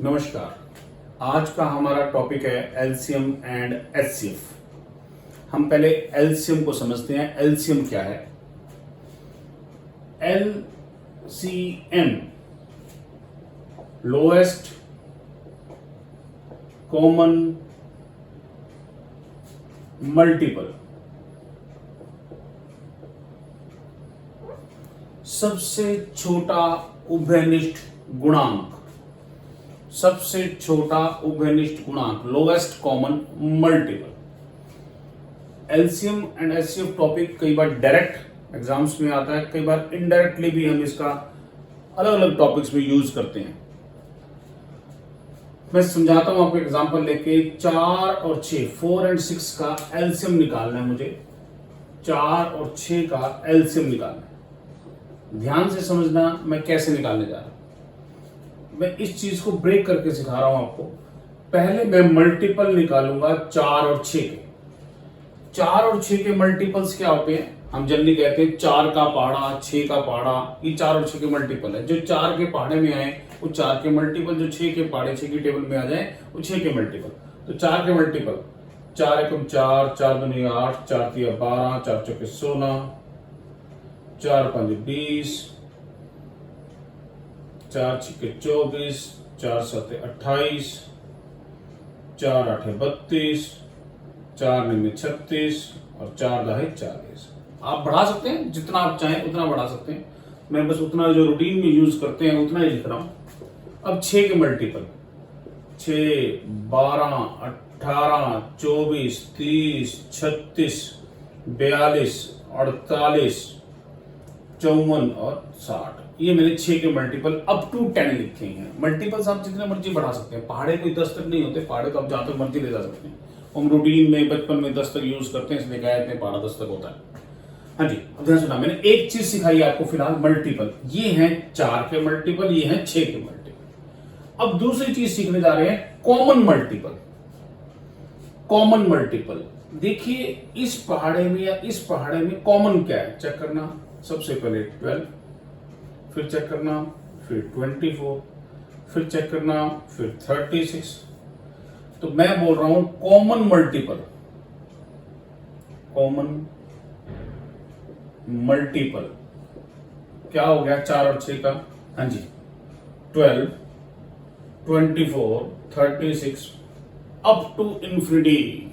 नमस्कार। आज का हमारा टॉपिक है एलसीएम एंड एचसीएफ। हम पहले एलसीएम को समझते हैं। एलसीएम क्या है? एलसीएम लोएस्ट कॉमन मल्टीपल, सबसे छोटा उभयनिष्ठ गुणांक, सबसे छोटा उभयनिष्ठ गुणांक, lowest common multiple. LCM and HCF topic कई बार डायरेक्ट एग्जाम्स में आता है, कई बार इनडायरेक्टली भी हम इसका अलग अलग टॉपिक्स में यूज करते हैं। मैं समझाता हूं आपको एग्जांपल लेके। 4 और 6, 4 और 6 का एलसीएम निकालना है मुझे। 4 और 6 का एलसीएम निकालना है। ध्यान से समझना मैं कैसे निकालने जा रहा हूं। मैं इस चीज को ब्रेक करके सिखा रहा हूं आपको। पहले मैं मल्टीपल निकालूंगा 4 और 6 के। 4 और 6 के मल्टीपल्स क्या होते हैं? हम जनरली कहते हैं 4 का पहाड़ा, 6 का पहाड़ा। ये 4 और 6 के मल्टीपल है। जो 4 के पहाड़े में आए वो 4 के मल्टीपल, जो 6 के पहाड़े 6 की टेबल में आ जाए वो 6 के मल्टीपल। तो 4 के मल्टीपल 4 एकम 4, 4 दूनी 8, 4 तिया 12, 4 चौके 16, 4 5 20, 4 छिक्के 24, 4 7 28, 4 8 32, 4 9 36 और 4 10 40। आप बढ़ा सकते हैं, जितना आप चाहें उतना बढ़ा सकते हैं। मैं बस उतना जो रूटीन में यूज करते हैं उतना ही लिख रहा हूं। अब 6 के मल्टीपल 6, 12, 18, 24, 30, 36, 42, 48, 54 और 60। ये मैंने 6 के मल्टीपल अप टू 10 लिखे हैं। मल्टीपल्स आप जितने मर्जी बढ़ा सकते हैं। पहाड़े कोई 10 तक नहीं होते। पहाड़े तो आप जहां तक मर्जी ले जा सकते हैं। हम रूटीन में बचपन में 10 तक यूज करते हैं, इसलिए कहते हैं पहाड़ा 10 तक होता है। हाँ जी, अब ध्यान सुना। मैंने एक चीज सिखाई आपको फिलहाल, मल्टीपल। ये है 4 के मल्टीपल, ये है 6 के मल्टीपल। अब दूसरी चीज सीखने जा रहे हैं, कॉमन मल्टीपल। कॉमन मल्टीपल देखिए, इस पहाड़े में या इस पहाड़े में कॉमन क्या है चेक करना। सबसे पहले 12, फिर चेक करना, फिर 24, फिर चेक करना, फिर 36। तो मैं बोल रहा हूं कॉमन मल्टीपल। कॉमन मल्टीपल क्या हो गया 4 और 6 का? हाँ जी, 12, 24, 36 अप टू इंफिनिटी।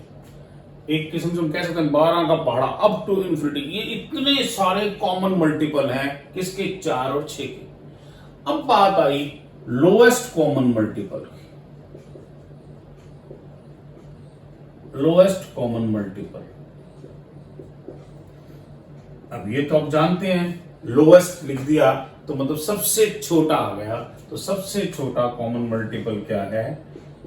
एक किस्म से हम कह सकते हैं 12 का पहाड़ा अप टू इंफिनिटी। ये इतने सारे कॉमन मल्टीपल हैं किसके? 4 और 6 के। अब बात आई लोएस्ट कॉमन मल्टीपल की। लोएस्ट कॉमन मल्टीपल, अब ये तो आप जानते हैं, लोएस्ट लिख दिया तो मतलब सबसे छोटा आ गया। तो सबसे छोटा कॉमन मल्टीपल क्या है?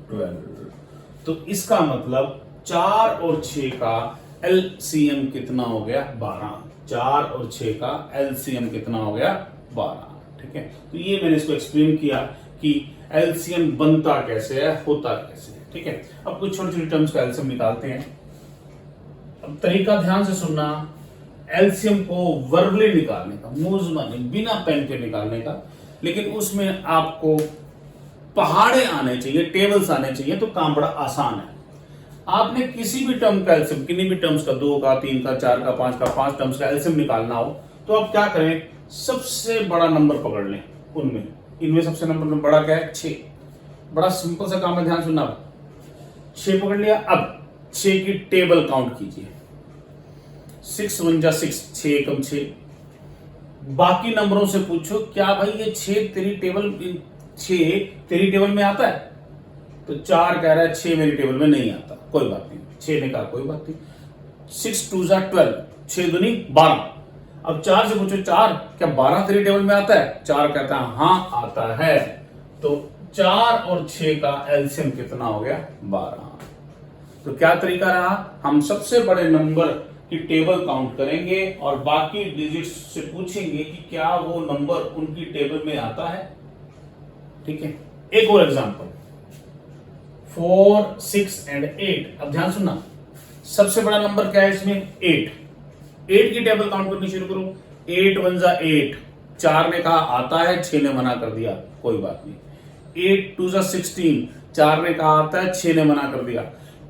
12। तो इसका मतलब 4 और 6 का एलसीएम कितना हो गया? 12। 4 और 6 का एलसीएम कितना हो गया? 12। ठीक है, तो ये मैंने इसको एक्सप्लेन किया कि एलसीएम बनता कैसे है, होता कैसे है। ठीक है, अब कुछ छोटी छोटी टर्म्स का एलसीएम निकालते हैं। अब तरीका ध्यान से सुनना। एलसीएम को वर्बली निकालने का, मुंह बिना पेन के निकालने का, लेकिन उसमें आपको पहाड़े आने चाहिए, टेबल्स आने चाहिए, तो काम बड़ा आसान है। आपने किसी भी टर्म का एलसीएम, किन्हीं भी टर्म्स का, 2 का, 3 का, 4 का, 5 का, 5 टर्म्स का एलसीएम निकालना हो तो आप क्या करें? सबसे बड़ा नंबर पकड़ लें उनमें। इनमें सबसे नंबर बड़ा क्या है? 6। बड़ा सिंपल सा काम है, ध्यान सुनना। 6 पकड़ लिया। अब 6 की टेबल काउंट कीजिए। 6 1 जा 6, 6 एकम 6। बाकी नंबरों से पूछो, क्या भाई ये 6 तेरी टेबल में आता है? तो 4 कह रहा है 6 मेरी टेबल में नहीं आता। कोई बात नहीं, 6 ने कहा कोई बात नहीं। 6 2 जा 12, 6 दूनी 12। अब 4 से पूछो, 4 क्या 12 तेरी टेबल में आता है? 4 कहता है हाँ आता है। तो 4 और 6 का एलसीएम कितना हो गया? 12। तो क्या तरीका रहा? हम सबसे बड़े नंबर की टेबल काउंट करेंगे और बाकी डिजिट्स से पूछेंगे कि क्या वो नंबर उनकी टेबल में आता है। ठीक है, एक और एग्जांपल, 4 6 एंड 8। अब ध्यान सुनना, सबसे बड़ा नंबर क्या है इसमें? 8। 8 की टेबल काउंट करनी शुरू करो। 8 1 जा 8, 4 ने कहा आता है, 6 ने मना कर दिया, कोई बात नहीं। 8 2 जा 16, 4 ने कहा आता है, 6 ने मना कर दिया।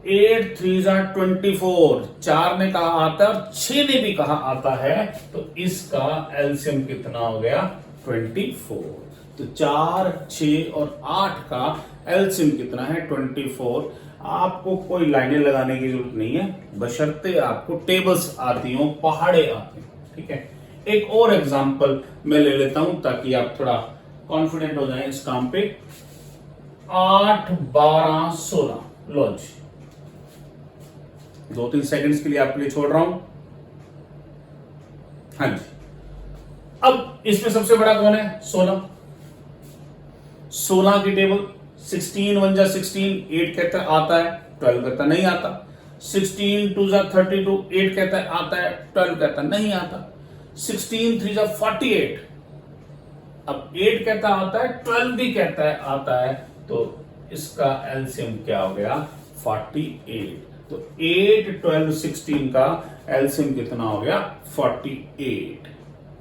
8 3 जा 24, 4 ने कहा आता है और 6 ने भी कहा आता है, तो इसका एलसीएम कितना हो गया? 24। तो 4 6 और 8 का एलसीएम कितना है? 24। आपको कोई लाइनें लगाने की जरूरत नहीं है, बशर्ते आपको टेबल्स आती हो, पहाड़े आते हैं, ठीक है। एक और एग्जांपल मैं ले लेता हूं ताकि आप थोड़ा कॉन्फिडेंट हो जाएं इस काम पे। 8 12 16, लो जी, 2-3 सेकंड्स के लिए आपके लिए छोड़ रहा हूं। हाँ जी, अब इसमें सबसे बड़ा कौन है? 16। 16 की टेबल 16 1 जा 16, 8 कहता है आता है, 12 कहता नहीं आता। 16 2 जा 32, 8 कहता है आता है, 12 कहता नहीं आता। 16 3 जा 48, अब 8 कहता आता है, 12 भी कहता है आता है, तो इसका एलसीएम क्या हो गया? 48। तो 8 12 16 का एलसीएम कितना हो गया? 48।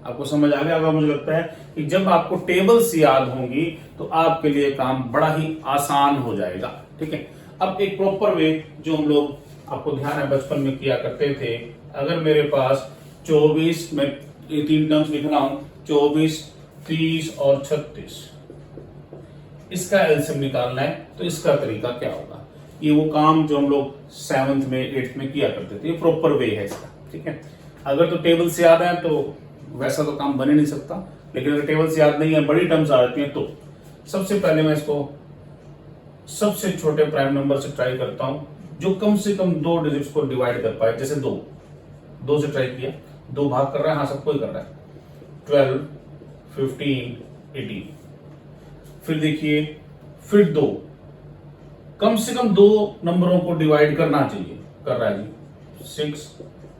आपको समझ आ गया होगा मुझे लगता है कि जब आपको टेबल्स याद होंगी तो आपके लिए काम बड़ा ही आसान हो जाएगा, ठीक है। अब एक प्रॉपर वे जो हम लोग, आपको ध्यान है बचपन में किया करते थे, अगर मेरे पास 24, मैं ये 3 टर्म्स लिख रहा हूं, 24 30 और 36, इसका एलसीएम निकालना है, तो इसका तरीका क्या होगा? ये वो काम जो हम लोग 7th में 8th में किया करते थे, ये प्रॉपर वे है इसका, ठीक है। अगर तो टेबल से याद है तो वैसा तो काम बन ही नहीं सकता, लेकिन अगर टेबल से याद नहीं है, बड़ी टर्म्स आ जाती हैं, तो सबसे पहले मैं इसको सबसे छोटे प्राइम नंबर से ट्राई करता हूं, जो कम से कम 2 डिजिट्स को डिवाइड कर पाए। जैसे 2 से ट्राई किया, 2 भाग कर रहा है, हाँ सबको ही कर रहा है, 12 15 18। फिर देखिए, फिर 2, कम से कम 2 नंबरों को डिवाइड करना चाहिए, कर रहा है जी, 6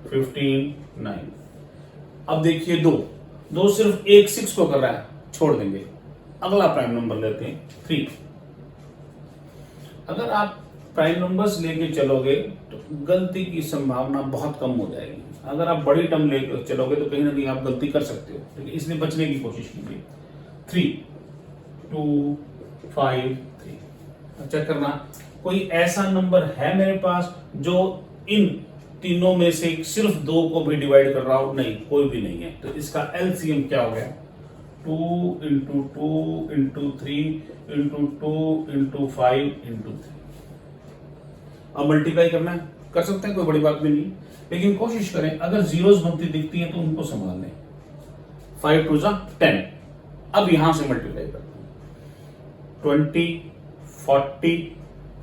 15 9। अब देखिए 2 सिर्फ एक 6 को कर रहा है, छोड़ देंगे, अगला प्राइम नंबर लेते हैं 3। अगर आप प्राइम नंबर्स लेके चलोगे तो गलती की संभावना बहुत कम हो जाएगी। अगर आप बड़ी टर्म लेकर चलोगे तो कहीं ना कहीं आप गलती कर सकते हो, लेकिन इसलिए बचने की कोशिश कीजिए। 3 2 5 3। चेक करना, कोई ऐसा नंबर है मेरे पास जो इन तीनों में से सिर्फ 2 को भी डिवाइड कर रहा हूं? नहीं, कोई भी नहीं है। तो इसका एलसीएम क्या हो गया? 2 × 2 × 3 × 2 × 5 × 3। अब मल्टीप्लाई करना है, कर सकते हैं, कोई बड़ी बात भी नहीं, लेकिन कोशिश करें अगर जीरोस बनती दिखती हैं तो उनको संभाल लें। 5 2 जा 10। अब यहां से मल्टीप्लाई करते हैं, 20 40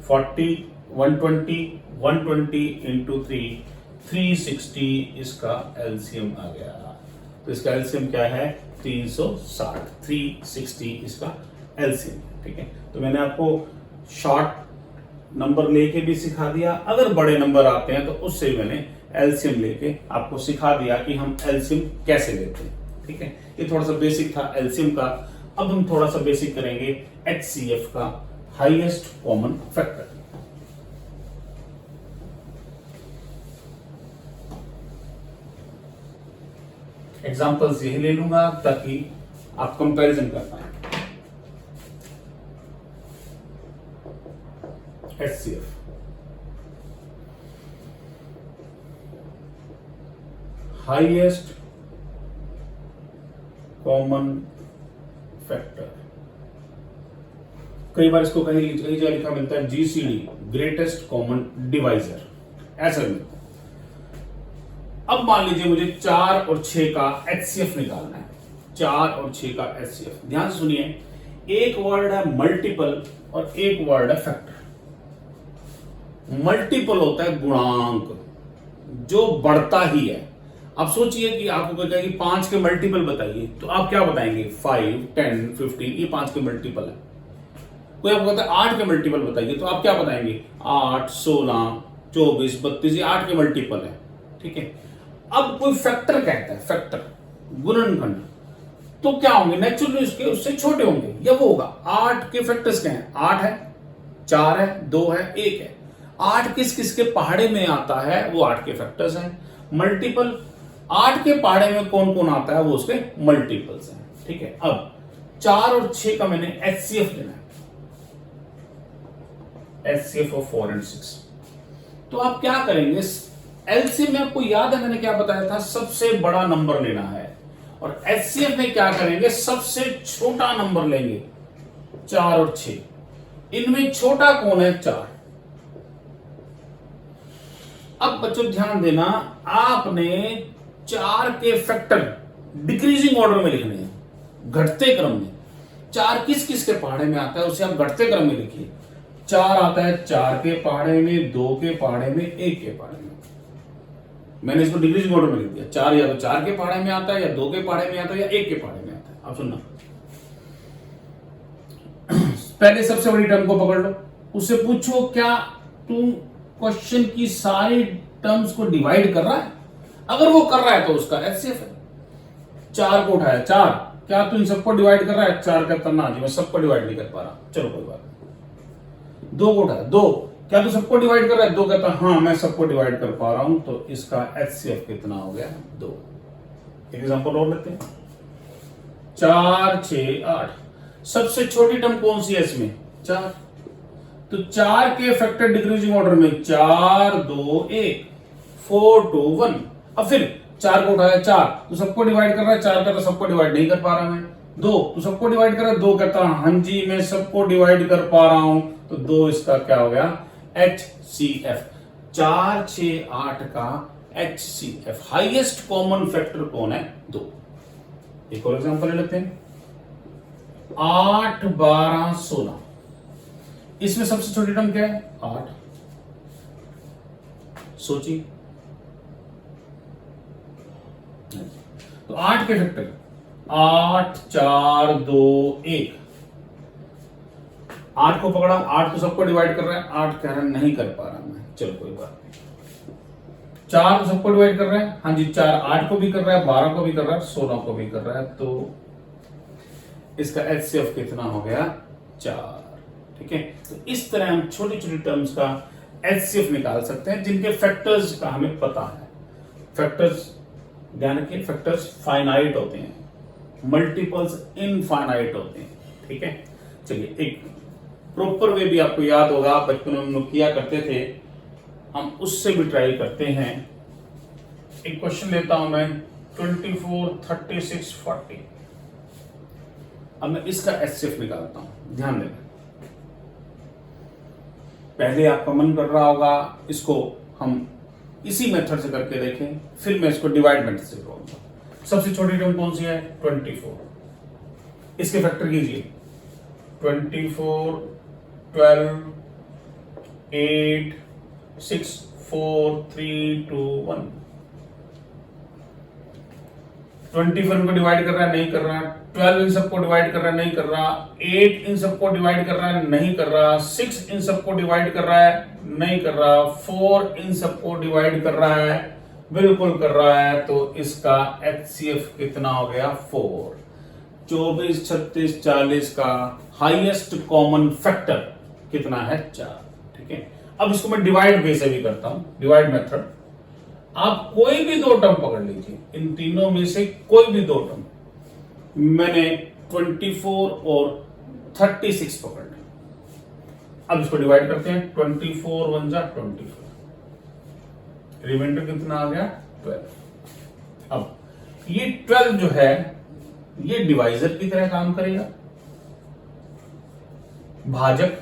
40 120 120 × 3 360, इसका एलसीएम आ गया। तो इसका एलसीएम क्या है? 360। 360 इसका एलसीएम, ठीक है। तो मैंने आपको शॉर्ट नंबर लेके भी सिखा दिया, अगर बड़े नंबर आते हैं तो उससे मैंने एलसीएम लेके आपको सिखा दिया कि हम एलसीएम कैसे लेते हैं, ठीक है। ये थोड़ा सा बेसिक था एलसीएम का। अब हम थोड़ा सा बेसिक करेंगे एचसीएफ का, हाईएस्ट कॉमन फैक्टर। एग्जांपल्स यही ले लूंगा ताकि आप कंपैरिजन कर पाए। HCF हाईएस्ट कॉमन फैक्टर, कई बार इसको कहीं जगह लिखा मिलता है GCD, ग्रेटेस्ट कॉमन डिवाइजर, ऐसा मिलता है। अब मान लीजिए मुझे 4 और 6 का HCF निकालना है। 4 और 6 का HCF, ध्यान से सुनिए, एक वर्ड है मल्टीपल और एक वर्ड है फैक्टर। मल्टीपल होता है गुणांक, जो बढ़ता ही है। आप सोचिए कि आपको कहता है कि 5 के मल्टीपल बताइए, तो आप क्या बताएंगे? 5 10 15, ये 5 के मल्टीपल है। कोई आपको कहता है 8 के मल्टीपल बताइए, तो आप क्या बताएंगे? 8 16 24 32, ये 8 के मल्टीपल है, ठीक है। अब कोई फैक्टर कहता है, फैक्टर गुणनखंड, तो क्या होंगे? नेचुरली उसके उससे छोटे होंगे, या वो होगा 8 के फैक्टर्स क्या हैं? 8 है, 4 है, 2 है, 1 है। 8 किस किस के पहाड़े में आता है? वो 8 के फैक्टर्स हैं। मल्टीपल 8 के पहाड़े में कौन कौन आता है? वो उसके मल्टीपल्स हैं, ठीक है। अब 4 और 6 का मैंने HCF लेना है। HCF of 4 and 6। तो आप क्या करेंगे, एलसीएम में आपको याद है मैंने क्या बताया था, सबसे बड़ा नंबर लेना है, और एचसीएफ में क्या करेंगे, सबसे छोटा नंबर लेंगे, 4 और 6। इनमें छोटा कौन है, 4। अब बच्चों ध्यान देना, आपने 4 के फैक्टर डिक्रीजिंग ऑर्डर में लिखने हैं, घटते क्रम में। 4 किस किस के पहाड़े में आता है उसे आप घटते क्रम में लिखिए। 4 आता है 4 के पहाड़े में, 2 के पहाड़े में, 1 के पहाड़े में। मैंने इसको डिक्रीजिंग ऑर्डर में लिख दिया। 4 या तो 4 के पहाड़े में आता है, या 2 के पहाड़े में आता है, या 1 के पहाड़े में आता है। आप सुनना, पहले सबसे बड़ी टर्म को पकड़ लो, उससे पूछो क्या तुम क्वेश्चन की सारी टर्म्स को डिवाइड कर रहा है। अगर वो कर रहा है तो उसका एचसीएफ है। 4 को उठाया, 4, क्या तू इन सबको डिवाइड कर रहा है, 4 कहता ना जी मैं सबको डिवाइड नहीं कर पा रहा, चलो कोई बात नहीं। 2 को उठाया, 2, क्या तू सबको डिवाइड कर रहा है, 2 कहता हाँ मैं सबको डिवाइड कर पा रहा हूं, तो इसका एचसीएफ कितना हो गया, 2। एक एग्जांपल और लेते हैं, 4, 6, 8। सबसे छोटी टर्म कौन सी है इसमें, 4। तो 4 के फैक्टर डिक्रीजिंग ऑर्डर में 4, 2, 1, 4, 2, 1। अब फिर 4 को उठाया, 4 तो सबको डिवाइड कर रहा है, 4 कहता सबको डिवाइड नहीं कर पा रहा मैं। 2 तो सबको डिवाइड कर रहा है, 2 कहता हाँ जी मैं सबको डिवाइड कर पा रहा हूं, तो 2 इसका क्या हो गया, HCF। 4, 6, 8 का HCF हाईएस्ट कॉमन फैक्टर कौन है, 2। एक और एग्जांपल ले लेते हैं, 8, 12, 16। इसमें सबसे छोटी टर्म क्या है, 8। सोचिए, तो 8 के फैक्टर 8, 4, 2, 1। 8 को पकड़ा, 8 तो सबको डिवाइड कर रहा है, 8 कह रहा है नहीं कर पा रहा मैं, चलो कोई बात नहीं। 4 तो सबको डिवाइड कर रहा है, हाँ जी 4 8 को भी कर रहा है, 12 को भी कर रहा है, 16 को भी कर रहा है, तो इसका एचसीएफ कितना हो गया, 4। ठीक है, तो इस तरह हम छोटी छोटी टर्म्स का एचसीएफ निकाल सकते हैं जिनके फैक्टर्स का हमें पता है। फैक्टर्स ध्यान रखिए, फैक्टर्स फाइनाइट होते हैं, मल्टीपल्स इनफाइनाइट होते हैं। ठीक है, चलिए एक प्रॉपर वे भी आपको याद होगा, बचपन में हम लोग किया करते थे, हम उससे भी ट्राई करते हैं। एक क्वेश्चन लेता हूं मैं, 24, 36, 40। अब मैं इसका एचसीएफ निकालता हूं, ध्यान देना। पहले आपका मन कर रहा होगा इसको हम इसी मेथड से करके देखें, फिर मैं इसको डिवाइड मेथड से करूंगा। सबसे छोटी टर्म कौन सी है, 24। इसके फैक्टर कीजिए, 24, 12, 8, 6, 4, 3, 2, 1। 24 को डिवाइड कर रहा है, नहीं कर रहा। 12 इन सबको डिवाइड कर रहा है, नहीं कर रहा। 8 इन सबको डिवाइड कर रहा है, नहीं कर रहा। 6 इन सबको डिवाइड कर रहा है, नहीं कर रहा। 4 इन सबको डिवाइड कर रहा है, बिल्कुल कर रहा है। तो इसका एचसीएफ कितना हो गया, 4। 24, 36, 40 का हाईएस्ट कॉमन फैक्टर कितना है, 4। ठीक है, अब इसको मैं डिवाइड वे से भी करता हूं, डिवाइड मेथड। आप कोई भी 2 टर्म पकड़ लीजिए, इन तीनों में से कोई भी 2 टर्म। मैंने 24 और 36 पकड़ लिया। अब इसको डिवाइड करते हैं, 24 1 जा 24, रिमाइंडर कितना आ गया, 12। अब ये 12 जो है ये डिवाइजर की तरह काम करेगा, भाजक,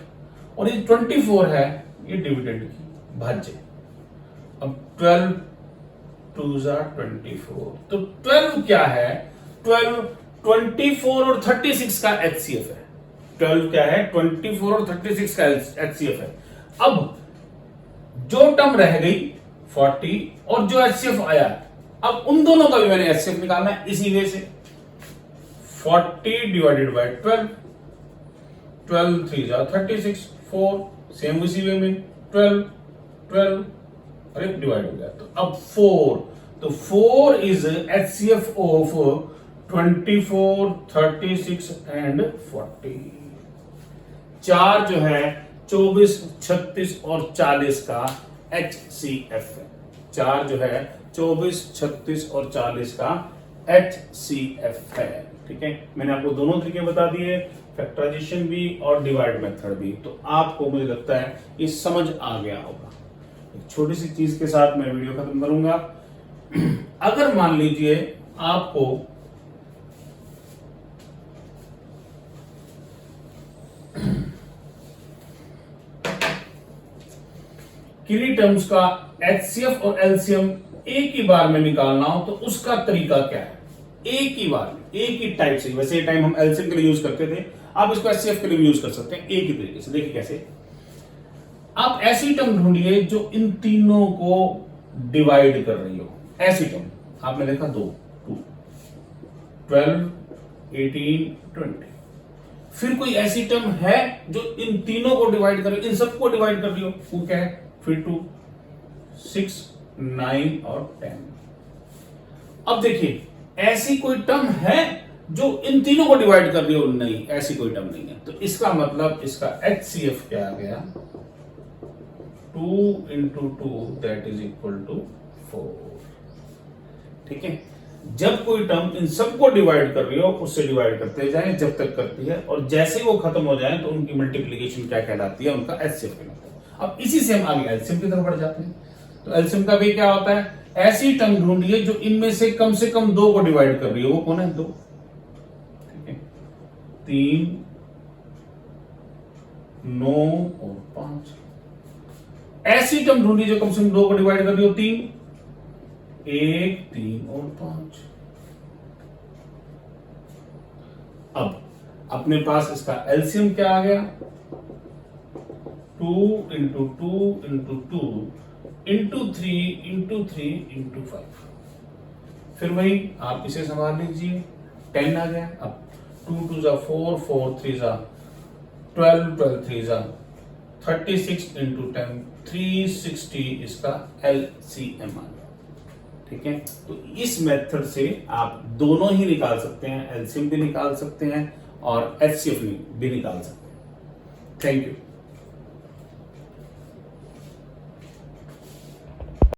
और ये 24 है ये डिविडेंड की भाज्य। अब 12 2 जा 24, तो 12 क्या है, 12 24 और 36 का एचसीएफ है। 12 क्या है, 24 और 36 का एचसीएफ है। अब जो टर्म रह गई 40 और जो एचसीएफ आया, अब उन दोनों का भी मैंने एचसीएफ निकालना है इसी वे से। 40 डिवाइडेड बाय 12, 12 3 जा 36, 4 सेम उसी वे में 12 12, अरे डिवाइड हो गया। तो अब 4, तो 4 इज एचसीएफ ऑफ 24, 36 एंड 40। 4 जो है 24, 36 और 40 का HCF है। 4 जो है 24, 36 और 40 का HCF है। ठीक है, मैंने आपको दोनों तरीके बता दिए, फैक्टराइजेशन भी और डिवाइड मेथड भी। तो आपको मुझे लगता है ये समझ आ गया होगा। एक छोटी सी चीज के साथ मैं वीडियो खत्म करूंगा। अगर मान लीजिए आपको किन्हीं टर्म्स का एचसीएफ और एलसीएम एक ही बार में निकालना हो तो उसका तरीका क्या है? एक ही बार में, एक ही टाइप से, वैसे ये टाइम हम एलसीएम के लिए यूज करते थे, आप इसको एचसीएफ के लिए भी यूज कर सकते हैं एक ही तरीके से। देखिए कैसे, आप ऐसी टर्म ढूंढिए जो इन तीनों को डिवाइड कर रही हो। ऐसी टर्म आपने देखा 2, 12, 18, 20। फिर कोई ऐसी टर्म है जो इन तीनों को डिवाइड कर रही हो, इन सबको डिवाइड कर रही हो, वो क्या है? फिर 2, 6, 9 और 10। अब देखिए, ऐसी कोई टर्म है जो इन तीनों को डिवाइड कर रही हो? नहीं, ऐसी कोई टर्म नहीं है। तो इसका मतलब इसका एचसीएफ क्या आ गया? 2 into 2 that is equal to 4। ठीक है, जब कोई टर्म इन सबको डिवाइड कर रही हो उससे डिवाइड करते जाएं जब तक करती है, और जैसे वो खत्म हो जाए तो उनकी मल्टीप्लीकेशन क्या कहलाती है? उनका एचसीएफ कहलाता है। अब इसी से हम आगे एलसीएम की तरफ बढ़ जाते हैं। तो एलसीएम का भी क्या होता है? ऐसी टर्म ढूंढिए जो इनमें से कम 2 को डिवाइड कर रही हो। वो कौन है? 2। ठीक है, 3, 9 और 5। ऐसी टर्म ढूंढिए जो कम से कम 2 को डिवाइड कर रही हो। 3, 1, 3 और 5। अब अपने पास इसका एलसीएम क्या आ गया? 2 into 2 into 2 into 3 into 3 into 5। फिर वही आप इसे संभाल लीजिए, 10 आ गया। अब 2 2 जा 4, 4 3 जा 12, 12 3 जा 36 into 10, 360 इसका एलसीएम आ गया। ठीक है, तो इस मेथड से आप दोनों ही निकाल सकते हैं, एलसीएम भी निकाल सकते हैं और एचसीएफ भी निकाल सकते हैं। Thank you.